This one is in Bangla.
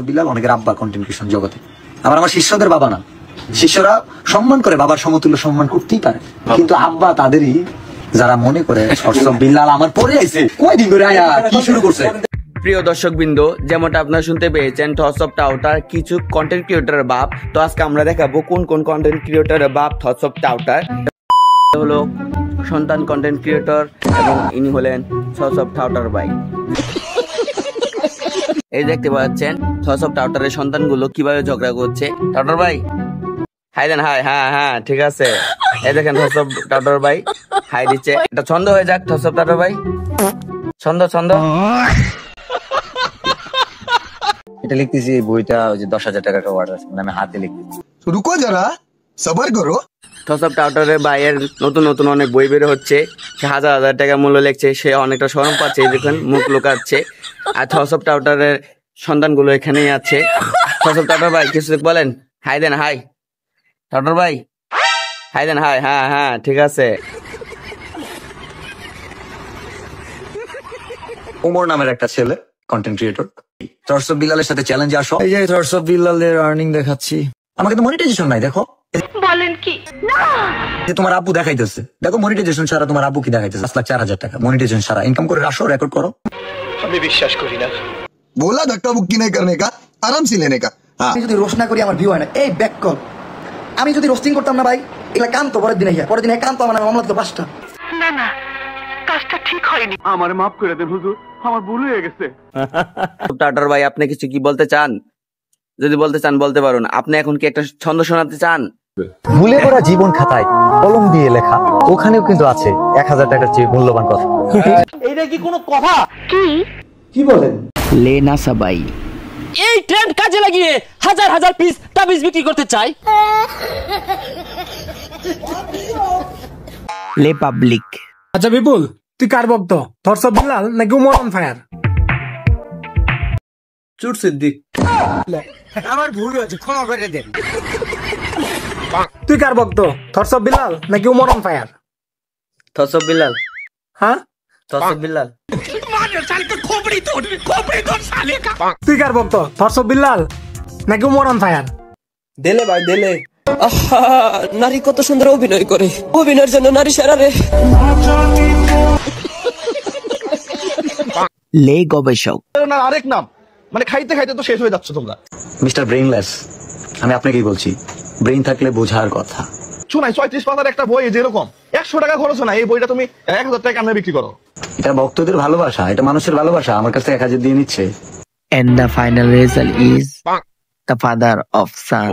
বিলাল অনেকের আব্বা কন্টেন্ট ক্রিয়েশন জগতে, আবার আমার শিষ্যদের বাবা না। শিষ্যরা সম্মান করে, বাবার সমতুল্য সম্মান করতেই পারে, কিন্তু আব্বা তাদেরই যারা মনে করে বিলাল আমার পরে আইছে কয়দিন ধরে আয়া কি শুরু করছে। প্রিয় দর্শকবৃন্দ, যেমনটা আপনারা শুনতে পেয়েছেন থটস অফ টাউটার কিছু কন্টেন্ট ক্রিয়েটরের বাপ। তো আজকে আমরা দেখাবো কোন কোন কন্টেন্ট ক্রিয়েটরের বাপ থটস অফ টাউটার। হলো সন্তান কন্টেন্ট ক্রিয়েটর এবং ইনি হলেন থটস অফ টাউটার ভাই। এই দেখতে পাচ্ছেন থটস অফ টাউটারের সন্তানগুলো কিভাবে ঝগড়া করছে। টাউটার ভাই হাই দেন, হাই। হ্যাঁ হ্যাঁ ঠিক আছে, এই দেখেন থটস অফ টাউটার ভাই হাই দিচ্ছে। এটা ছন্দ হয়ে যাক থটস অফ টাউটার ভাই, ছন্দ ছন্দ। এটা লিখতেছি এই বইটা ওই যে 10,000 টাকার অর্ডার আছে, আমি হাতে লিখতেছি। রুকো যারা, সবার করো। থটস অফ টাউটারের ভাইয়ের নতুন নতুন অনেক বই বের হচ্ছে, সে হাজার হাজার টাকা মূল্য লিখছে, সে অনেকটা শরম পাচ্ছে, দেখেন মুখ লুকাচ্ছে। আর থটস অফ টাউটারের সন্তানগুলো এখানেই আছে। থটস অফ টাউটার ভাই কিছু বলেন, হাই দেন, হাই। টাউটার ভাই হাই দেন, হাই। হ্যাঁ হ্যাঁ ঠিক আছে। ওমর নামের একটা ছেলে কন্টেন্ট ক্রিয়েটর, থটস অফ বিলালের সাথে চ্যালেঞ্জে আসো। এই যে থটস অফ বিলালের আর্নিং দেখাচ্ছি, আমাকে তো মনিটাইজেশন নাই। দেখো বলেন কি না, যে তোমার আব্বু দেখাইতেছে, দেখো মনিটাইজেশন ছাড়া তোমার আব্বু কি দেখাইতেছে, 5,04,000 টাকা মনিটাইজেশন ছাড়া ইনকাম করে আসো, রেকর্ড করো। আমি বিশ্বাস করি না। बोला धक्का मुक्की नहीं करने का, आराम से लेने का। আমি যদি রোস্ট না করি আমার ভিউ হয় না। এই ব্যাক কল, আমি যদি রোস্টিং করতাম না ভাই, এগুলা কান্ত পরের দিনে পরের দিনে কান্ত আমার মামলা তো 5টা। না না কাজটা ঠিক হয়নি। আমার মাফ করে দেন হুজুর, আমার ভুল হয়ে গেছে। টাউটার ভাই আপনি কিছু কি বলতে চান? যদি বলতে চান বলতে পারুন। আপনি এখন কি একটা ছন্দ শোনাতে চান? ভুলে করা জীবন খাতায় কলম দিয়ে লেখা, ওখানেও কিন্তু আছে 1,000 টাকার চেয়ে মূল্যবান কথা। এইটা কি কোনো কথা? কি কি বলেন? লেনা সাবাই এই ট্রেন্ড কাজে লাগিয়ে হাজার হাজার পিস তাবিজ বিক্রি করতে চাই। লে পাবলিক। আচ্ছা বিপুল, তুই কার ভক্ত, থটস অফ বিলাল নাকি উমর অন ফায়ার? চুট সিদ্দিক। আমার ভুল হয়েছে, ক্ষমা করে দেন। তুই কার ভক্ত, থটস অফ বিলাল নাকি Umar on fire? Thoughts of Bilal. হ্যাঁ থটস অফ বিলাল। তুই কার ভক্ত, থটস অফ বিলাল নাকি উমর অন ফায়ার? দেলে ভাই দেলে। আহা, নারী কত সুন্দর অভিনয় করে, অভিনয়ের জন্য নারী সেরা রে। লে গবেষক। আরেক নাম, মানে খাইতে খাইতে তো শেষ হয়ে যাচ্ছে তোমরা। মিস্টার ব্রেইনলেস, আমি আপনাকেই বলছি, ব্রেইন থাকলে বোঝার কথা। শোনাই 36 পাতার একটা বই যেরকম 100 টাকা খরচ না, এই বইটা তুমি 1,000 টাকা আমরা বিক্রি করো। এটা ভক্তদের ভালোবাসা, এটা মানুষের ভালোবাসা, আমার কাছে 1,000 দিয়ে নিচ্ছে। And the final result is the father of son.